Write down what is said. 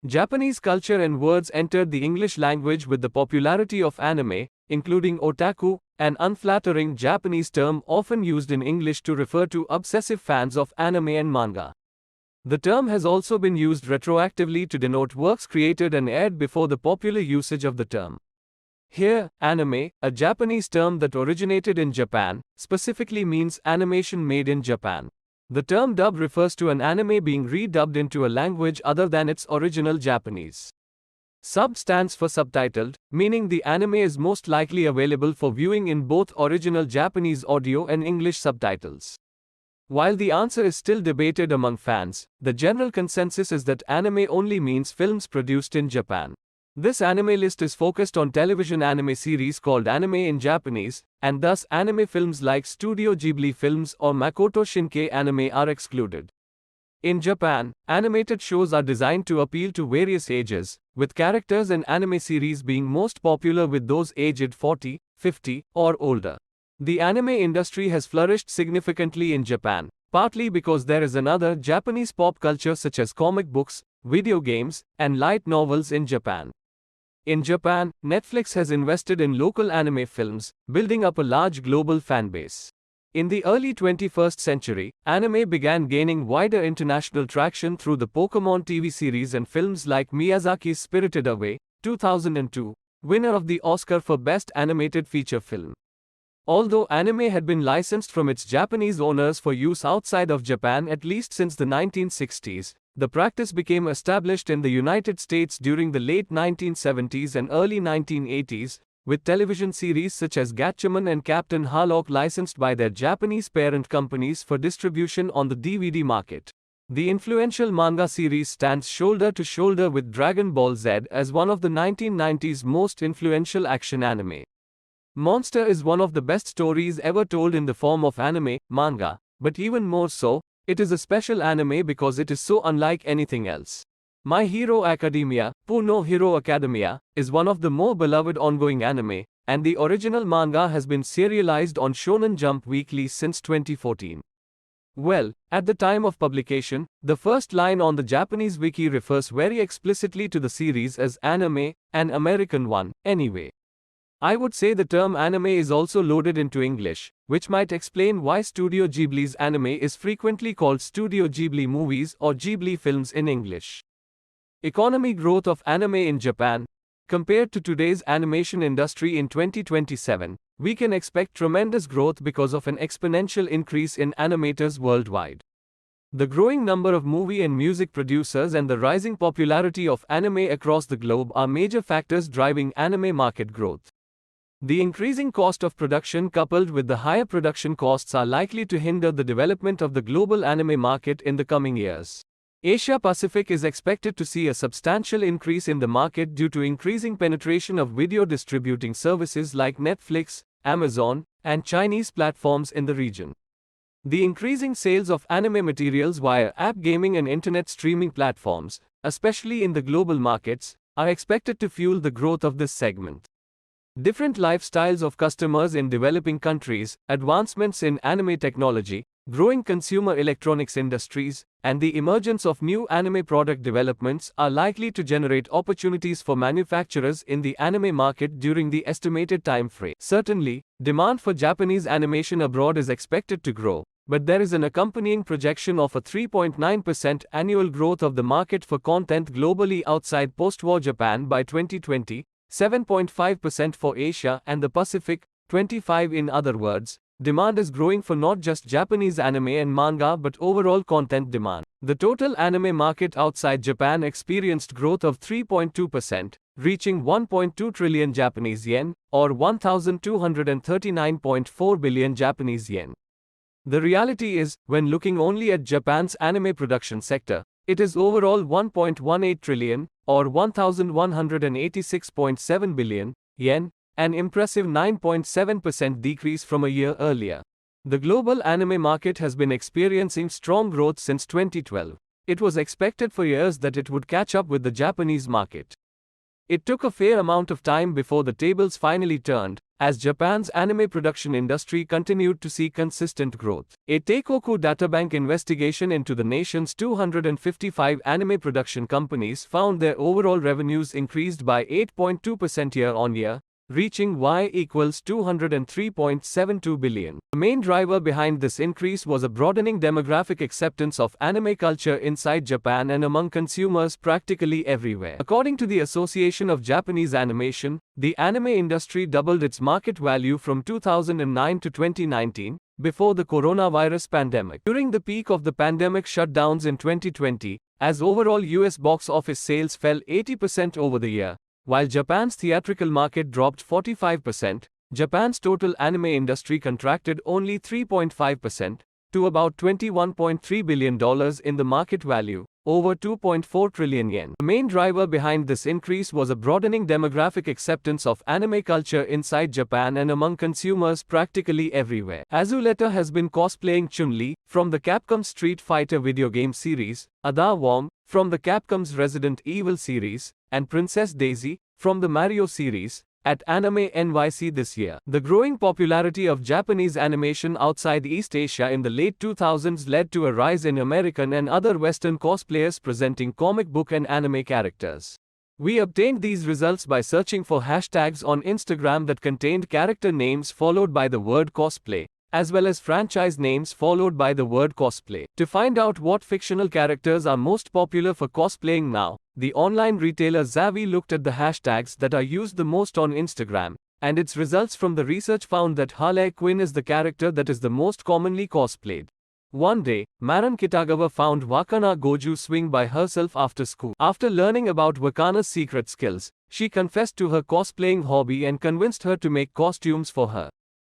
Japanese culture and words entered the English language with the popularity of anime, including otaku, an unflattering Japanese term often used in English to refer to obsessive fans of anime and manga. The term has also been used retroactively to denote works created and aired before the popular usage of the term. Here, anime, a Japanese term that originated in Japan, specifically means animation made in Japan. The term dub refers to an anime being redubbed into a language other than its original Japanese. Sub stands for subtitled, meaning the anime is most likely available for viewing in both original Japanese audio and English subtitles. While the answer is still debated among fans, the general consensus is that anime only means films produced in Japan. This anime list is focused on television anime series called anime in Japanese, and thus anime films like Studio Ghibli films or Makoto Shinkai anime are excluded. In Japan, animated shows are designed to appeal to various ages, with characters and anime series being most popular with those aged 40, 50, or older. The anime industry has flourished significantly in Japan, partly because there is another Japanese pop culture such as comic books, video games, and light novels in Japan. In Japan, Netflix has invested in local anime films, building up a large global fan base. In the early 21st century, anime began gaining wider international traction through the Pokémon TV series and films like Miyazaki's Spirited Away, 2002, winner of the Oscar for Best Animated Feature Film. Although anime had been licensed from its Japanese owners for use outside of Japan at least since the 1960s, the practice became established in the United States during the late 1970s and early 1980s, with television series such as Gatchaman and Captain Harlock licensed by their Japanese parent companies for distribution on the DVD market. The influential manga series stands shoulder to shoulder with Dragon Ball Z as one of the 1990s most influential action anime. Monster is one of the best stories ever told in the form of anime, manga, but even more so, it is a special anime because it is so unlike anything else. My Hero Academia, Pu no Hero Academia, is one of the more beloved ongoing anime, and the original manga has been serialized on Shonen Jump Weekly since 2014. Well, at the time of publication, the first line on the Japanese wiki refers very explicitly to the series as anime, an American one, anyway. I would say the term anime is also loaded into English, which might explain why Studio Ghibli's anime is frequently called Studio Ghibli movies or Ghibli films in English. Economy growth of anime in Japan. Compared to today's animation industry in 2027, we can expect tremendous growth because of an exponential increase in animators worldwide. The growing number of movie and music producers and the rising popularity of anime across the globe are major factors driving anime market growth. The increasing cost of production coupled with the higher production costs are likely to hinder the development of the global anime market in the coming years. Asia Pacific is expected to see a substantial increase in the market due to increasing penetration of video distributing services like Netflix, Amazon, and Chinese platforms in the region. The increasing sales of anime materials via app gaming and internet streaming platforms, especially in the global markets, are expected to fuel the growth of this segment. Different lifestyles of customers in developing countries, advancements in anime technology, growing consumer electronics industries, and the emergence of new anime product developments are likely to generate opportunities for manufacturers in the anime market during the estimated time frame. Certainly, demand for Japanese animation abroad is expected to grow, but there is an accompanying projection of a 3.9% annual growth of the market for content globally outside post-war Japan by 2020. 7.5% for Asia and the Pacific, 25% in other words. Demand is growing for not just Japanese anime and manga but overall content demand. The total anime market outside Japan experienced growth of 3.2%, reaching 1.2 trillion Japanese yen, or 1,239.4 billion Japanese yen. The reality is, when looking only at Japan's anime production sector, it is overall 1.18 trillion, or 1,186.7 billion yen, an impressive 9.7% decrease from a year earlier. The global anime market has been experiencing strong growth since 2012. It was expected for years that it would catch up with the Japanese market. It took a fair amount of time before the tables finally turned, as Japan's anime production industry continued to see consistent growth. A Teikoku databank investigation into the nation's 255 anime production companies found their overall revenues increased by 8.2% year-on-year, reaching Y equals 203.72 billion. The main driver behind this increase was a broadening demographic acceptance of anime culture inside Japan and among consumers practically everywhere. According to the Association of Japanese Animation, the anime industry doubled its market value from 2009 to 2019, before the coronavirus pandemic. During the peak of the pandemic shutdowns in 2020, as overall US box office sales fell 80% over the year, while Japan's theatrical market dropped 45%, Japan's total anime industry contracted only 3.5%, to about $21.3 billion in the market value, over 2.4 trillion yen. The main driver behind this increase was a broadening demographic acceptance of anime culture inside Japan and among consumers practically everywhere. Azuleta has been cosplaying Chun-Li from the Capcom Street Fighter video game series, Ada Wong from the Capcom's Resident Evil series, and Princess Daisy from the Mario series at Anime NYC this year. The growing popularity of Japanese animation outside East Asia in the late 2000s led to a rise in American and other Western cosplayers presenting comic book and anime characters. We obtained these results by searching for hashtags on Instagram that contained character names followed by the word cosplay, as well as franchise names followed by the word cosplay. To find out what fictional characters are most popular for cosplaying now, the online retailer Zavi looked at the hashtags that are used the most on Instagram, and its results from the research found that Harley Quinn is the character that is the most commonly cosplayed. One day, Marin Kitagawa found Wakana Goju swing by herself after school. After learning about Wakana's secret skills, she confessed to her cosplaying hobby and convinced her to make costumes for her.